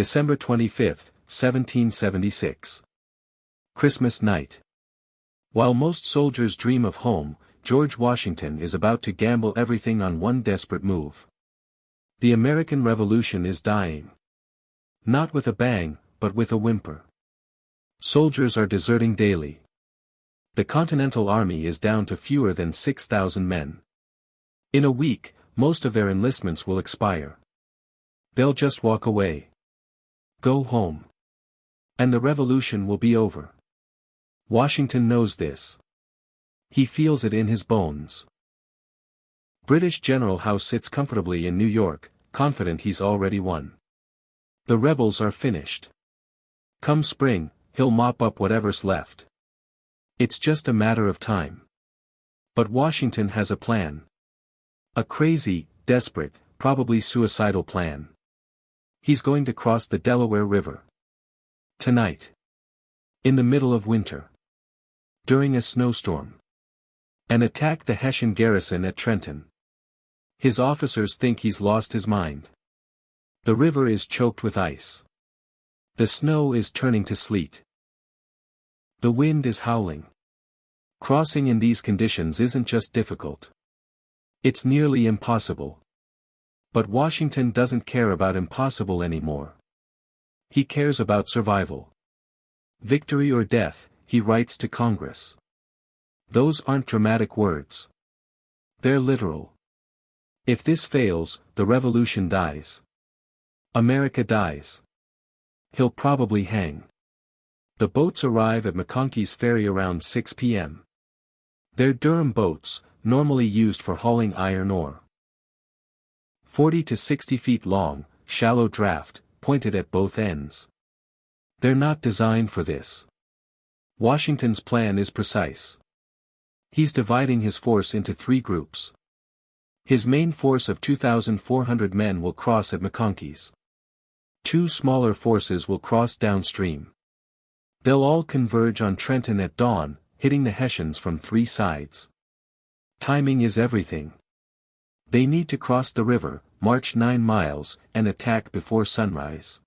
December 25, 1776. Christmas night. While most soldiers dream of home, George Washington is about to gamble everything on one desperate move. The American Revolution is dying. Not with a bang, but with a whimper. Soldiers are deserting daily. The Continental Army is down to fewer than 6,000 men. In a week, most of their enlistments will expire. They'll just walk away. Go home. And the revolution will be over. Washington knows this. He feels it in his bones. British General Howe sits comfortably in New York, confident he's already won. The rebels are finished. Come spring, he'll mop up whatever's left. It's just a matter of time. But Washington has a plan. A crazy, desperate, probably suicidal plan. He's going to cross the Delaware River. Tonight. In the middle of winter. During a snowstorm. And attack the Hessian garrison at Trenton. His officers think he's lost his mind. The river is choked with ice. The snow is turning to sleet. The wind is howling. Crossing in these conditions isn't just difficult. It's nearly impossible. But Washington doesn't care about impossible anymore. He cares about survival. Victory or death, he writes to Congress. Those aren't dramatic words. They're literal. If this fails, the revolution dies. America dies. He'll probably hang. The boats arrive at McConkey's Ferry around 6 p.m. They're Durham boats, normally used for hauling iron ore. 40 to 60 feet long, shallow draft, pointed at both ends. They're not designed for this. Washington's plan is precise. He's dividing his force into 3 groups. His main force of 2,400 men will cross at McConkey's. 2 smaller forces will cross downstream. They'll all converge on Trenton at dawn, hitting the Hessians from 3 sides. Timing is everything. They need to cross the river, march 9 miles, and attack before sunrise.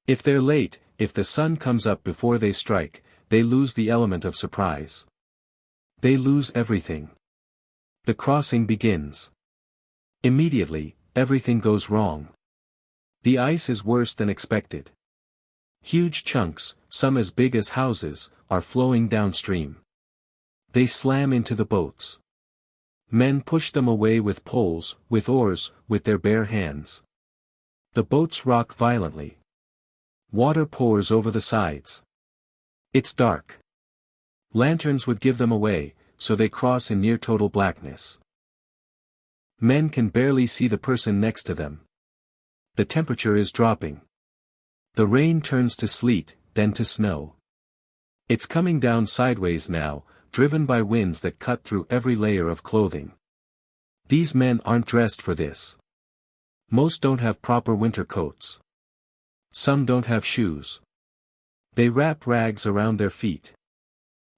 If they're late, if the sun comes up before they strike, they lose the element of surprise. They lose everything. The crossing begins. Immediately, everything goes wrong. The ice is worse than expected. Huge chunks, some as big as houses, are flowing downstream. They slam into the boats. Men push them away with poles, with oars, with their bare hands. The boats rock violently. Water pours over the sides. It's dark. Lanterns would give them away, so they cross in near total blackness. Men can barely see the person next to them. The temperature is dropping. The rain turns to sleet, then to snow. It's coming down sideways now, driven by winds that cut through every layer of clothing. These men aren't dressed for this. Most don't have proper winter coats. Some don't have shoes. They wrap rags around their feet.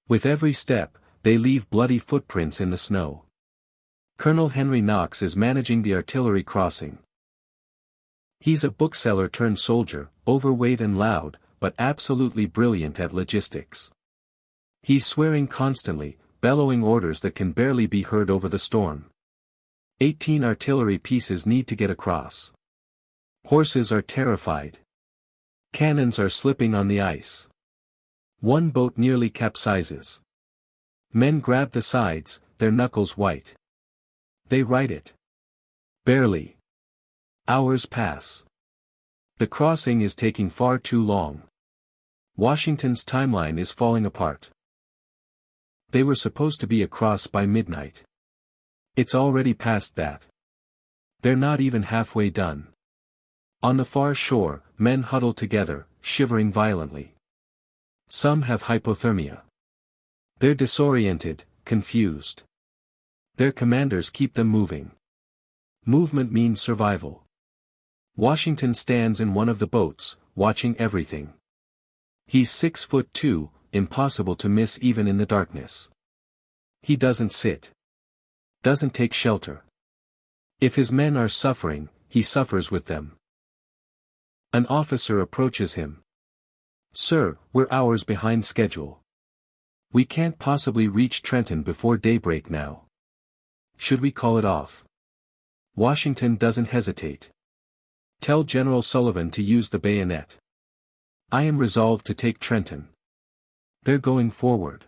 With every step, they leave bloody footprints in the snow. Colonel Henry Knox is managing the artillery crossing. He's a bookseller turned soldier, overweight and loud, but absolutely brilliant at logistics. He's swearing constantly, bellowing orders that can barely be heard over the storm. 18 artillery pieces need to get across. Horses are terrified. Cannons are slipping on the ice. One boat nearly capsizes. Men grab the sides, their knuckles white. They right it. Barely. Hours pass. The crossing is taking far too long. Washington's timeline is falling apart. They were supposed to be across by midnight. It's already past that. They're not even halfway done. On the far shore, men huddle together, shivering violently. Some have hypothermia. They're disoriented, confused. Their commanders keep them moving. Movement means survival. Washington stands in one of the boats, watching everything. He's 6'2", impossible to miss even in the darkness. He doesn't sit. Doesn't take shelter. If his men are suffering, he suffers with them. An officer approaches him. "Sir, we're hours behind schedule. We can't possibly reach Trenton before daybreak now. Should we call it off?" Washington doesn't hesitate. "Tell General Sullivan to use the bayonet. I am resolved to take Trenton. They're going forward.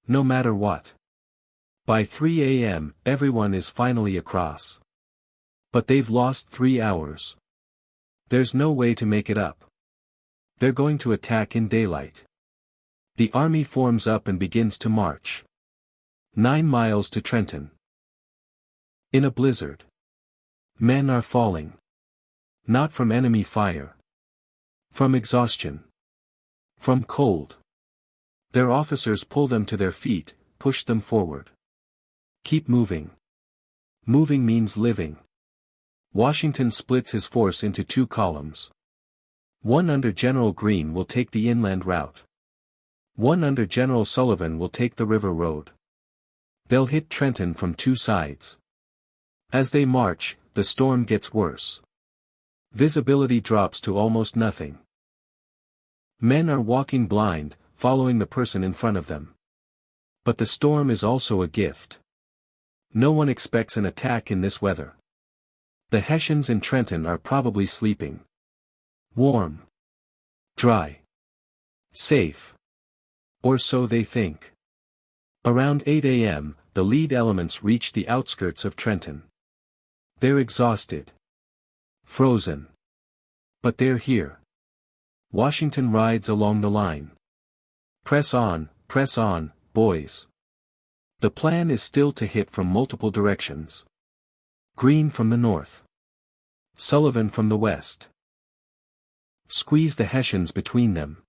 No matter what." By 3 a.m., everyone is finally across. But they've lost 3 hours. There's no way to make it up. They're going to attack in daylight. The army forms up and begins to march. 9 miles to Trenton. In a blizzard. Men are falling. Not from enemy fire. From exhaustion. From cold. Their officers pull them to their feet, push them forward. Keep moving. Moving means living. Washington splits his force into 2 columns. One under General Greene will take the inland route. One under General Sullivan will take the river road. They'll hit Trenton from 2 sides. As they march, the storm gets worse. Visibility drops to almost nothing. Men are walking blind, following the person in front of them. But the storm is also a gift. No one expects an attack in this weather. The Hessians in Trenton are probably sleeping. Warm. Dry. Safe. Or so they think. Around 8 a.m., the lead elements reach the outskirts of Trenton. They're exhausted. Frozen. But they're here. Washington rides along the line. Press on, boys. The plan is still to hit from multiple directions. Greene from the north. Sullivan from the west. Squeeze the Hessians between them.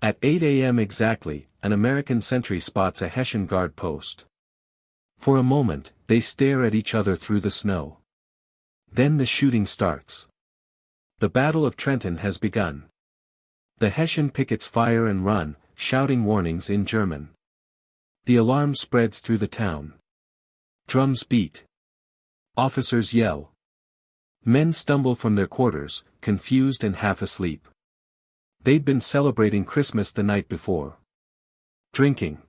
At 8 a.m. exactly, an American sentry spots a Hessian guard post. For a moment, they stare at each other through the snow. Then the shooting starts. The Battle of Trenton has begun. The Hessian pickets fire and run, shouting warnings in German. The alarm spreads through the town. Drums beat. Officers yell. Men stumble from their quarters, confused and half asleep. They'd been celebrating Christmas the night before. Drinking.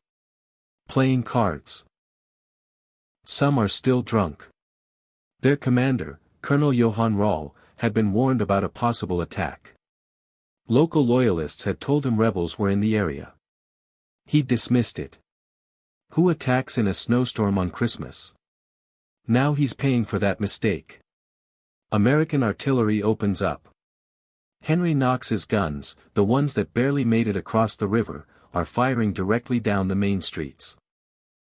Playing cards. Some are still drunk. Their commander, Colonel Johann Rall, had been warned about a possible attack. Local loyalists had told him rebels were in the area. He dismissed it. Who attacks in a snowstorm on Christmas? Now he's paying for that mistake. American artillery opens up. Henry Knox's guns, the ones that barely made it across the river, are firing directly down the main streets.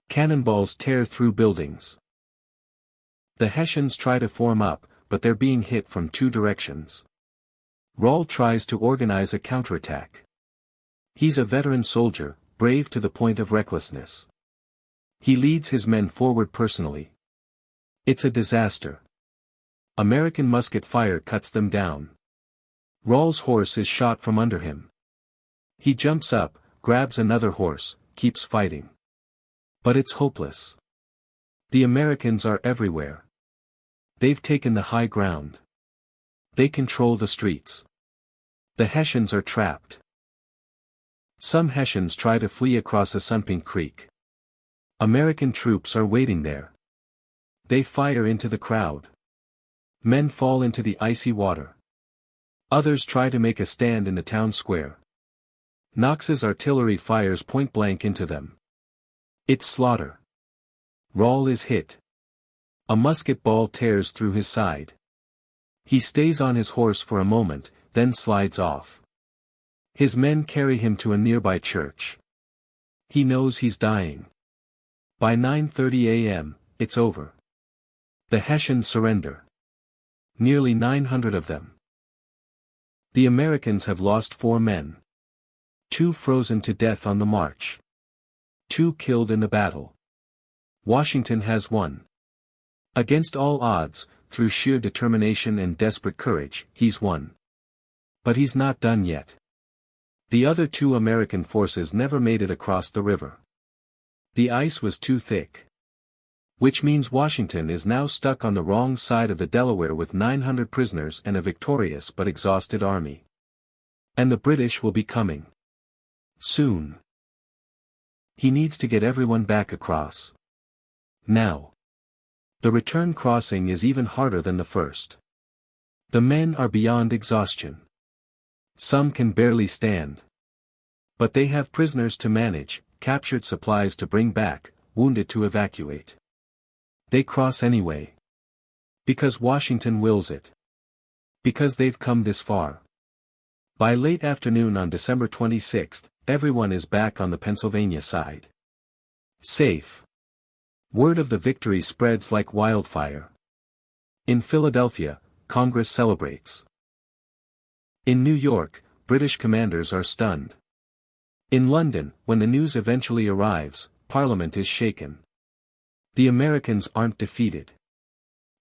Cannonballs tear through buildings. The Hessians try to form up, but they're being hit from 2 directions. Rall tries to organize a counterattack. He's a veteran soldier, brave to the point of recklessness. He leads his men forward personally. It's a disaster. American musket fire cuts them down. Rall's horse is shot from under him. He jumps up, grabs another horse, keeps fighting. But it's hopeless. The Americans are everywhere. They've taken the high ground. They control the streets. The Hessians are trapped. Some Hessians try to flee across Assunpink Creek. American troops are waiting there. They fire into the crowd. Men fall into the icy water. Others try to make a stand in the town square. Knox's artillery fires point blank into them. It's slaughter. Rall is hit. A musket ball tears through his side. He stays on his horse for a moment, then slides off. His men carry him to a nearby church. He knows he's dying. By 9:30 a.m., it's over. The Hessians surrender. Nearly 900 of them. The Americans have lost 4 men. 2 frozen to death on the march. 2 killed in the battle. Washington has won. Against all odds, through sheer determination and desperate courage, he's won. But he's not done yet. The other 2 American forces never made it across the river. The ice was too thick. Which means Washington is now stuck on the wrong side of the Delaware with 900 prisoners and a victorious but exhausted army. And the British will be coming soon. He needs to get everyone back across now. The return crossing is even harder than the first. The men are beyond exhaustion. Some can barely stand. But they have prisoners to manage, captured supplies to bring back, wounded to evacuate. They cross anyway. Because Washington wills it. Because they've come this far. By late afternoon on December 26, everyone is back on the Pennsylvania side. Safe. Word of the victory spreads like wildfire. In Philadelphia, Congress celebrates. In New York, British commanders are stunned. In London, when the news eventually arrives, Parliament is shaken. The Americans aren't defeated.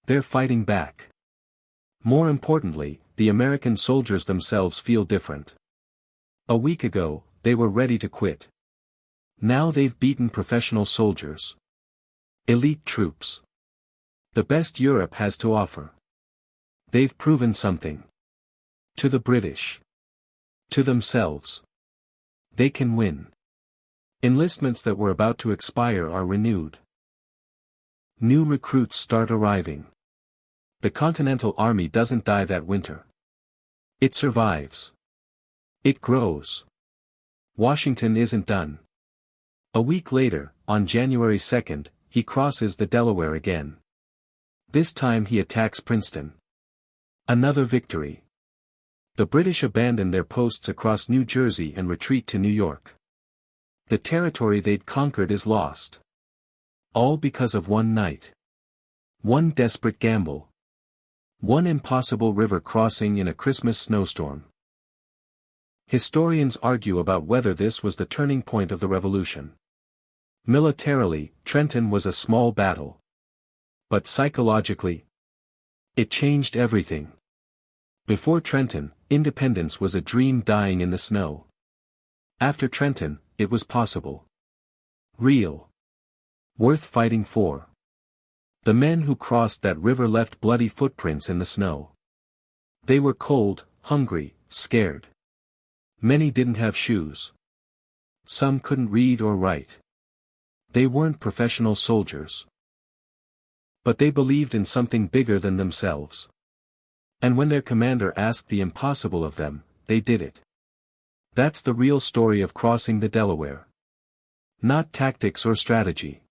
They're fighting back. More importantly, the American soldiers themselves feel different. A week ago, they were ready to quit. Now they've beaten professional soldiers. Elite troops. The best Europe has to offer. They've proven something. To the British. To themselves. They can win. Enlistments that were about to expire are renewed. New recruits start arriving. The Continental Army doesn't die that winter. It survives. It grows. Washington isn't done. A week later, on January 2nd, he crosses the Delaware again. This time he attacks Princeton. Another victory. The British abandon their posts across New Jersey and retreat to New York. The territory they'd conquered is lost. All because of one night. One desperate gamble. One impossible river crossing in a Christmas snowstorm. Historians argue about whether this was the turning point of the Revolution. Militarily, Trenton was a small battle. But psychologically, it changed everything. Before Trenton, independence was a dream dying in the snow. After Trenton, it was possible. Real. Worth fighting for. The men who crossed that river left bloody footprints in the snow. They were cold, hungry, scared. Many didn't have shoes. Some couldn't read or write. They weren't professional soldiers. But they believed in something bigger than themselves. And when their commander asked the impossible of them, they did it. That's the real story of crossing the Delaware. Not tactics or strategy.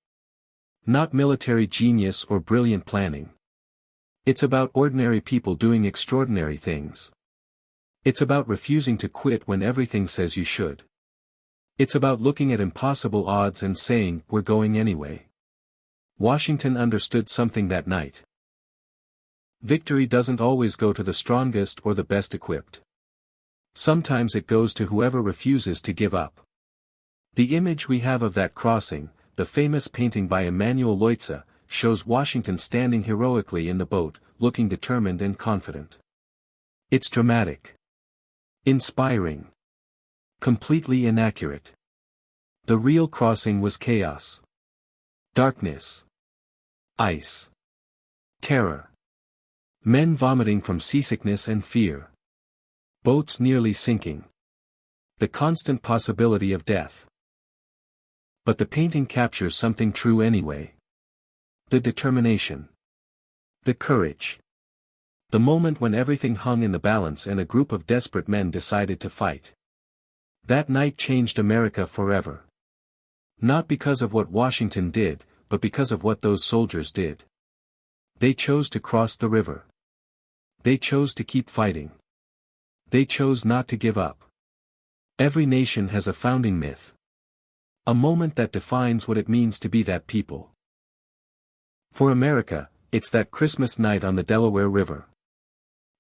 Not military genius or brilliant planning. It's about ordinary people doing extraordinary things. It's about refusing to quit when everything says you should. It's about looking at impossible odds and saying, we're going anyway. Washington understood something that night. Victory doesn't always go to the strongest or the best equipped. Sometimes it goes to whoever refuses to give up. The image we have of that crossing, the famous painting by Emanuel Leutze, shows Washington standing heroically in the boat, looking determined and confident. It's dramatic. Inspiring. Completely inaccurate. The real crossing was chaos. Darkness. Ice. Terror. Men vomiting from seasickness and fear. Boats nearly sinking. The constant possibility of death. But the painting captures something true anyway. The determination. The courage. The moment when everything hung in the balance and a group of desperate men decided to fight. That night changed America forever. Not because of what Washington did, but because of what those soldiers did. They chose to cross the river. They chose to keep fighting. They chose not to give up. Every nation has a founding myth. A moment that defines what it means to be that people. For America, it's that Christmas night on the Delaware River.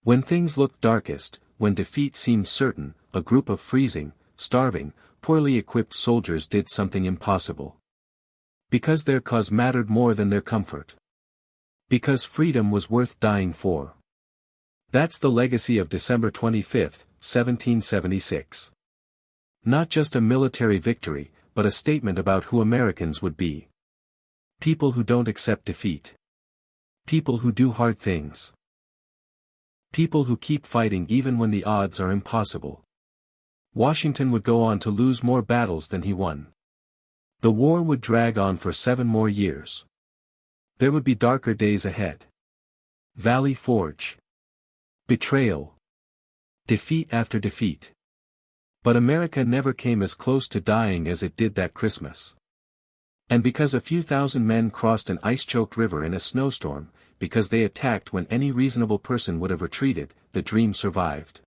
When things looked darkest, when defeat seemed certain, a group of freezing, starving, poorly equipped soldiers did something impossible. Because their cause mattered more than their comfort. Because freedom was worth dying for. That's the legacy of December 25, 1776. Not just a military victory, but a statement about who Americans would be. People who don't accept defeat. People who do hard things. People who keep fighting even when the odds are impossible. Washington would go on to lose more battles than he won. The war would drag on for 7 more years. There would be darker days ahead. Valley Forge. Betrayal. Defeat after defeat. But America never came as close to dying as it did that Christmas. And because a few thousand men crossed an ice-choked river in a snowstorm, because they attacked when any reasonable person would have retreated, the dream survived.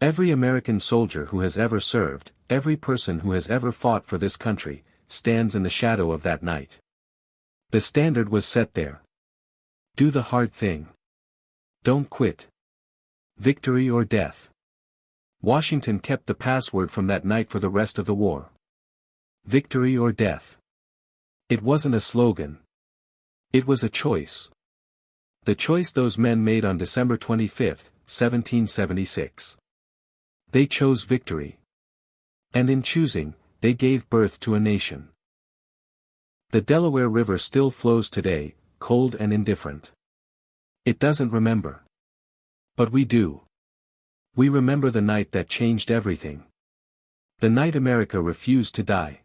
Every American soldier who has ever served, every person who has ever fought for this country, stands in the shadow of that night. The standard was set there. Do the hard thing. Don't quit. Victory or death. Washington kept the password from that night for the rest of the war. Victory or death. It wasn't a slogan. It was a choice. The choice those men made on December 25, 1776. They chose victory. And in choosing, they gave birth to a nation. The Delaware River still flows today, cold and indifferent. It doesn't remember. But we do. We remember the night that changed everything. The night America refused to die.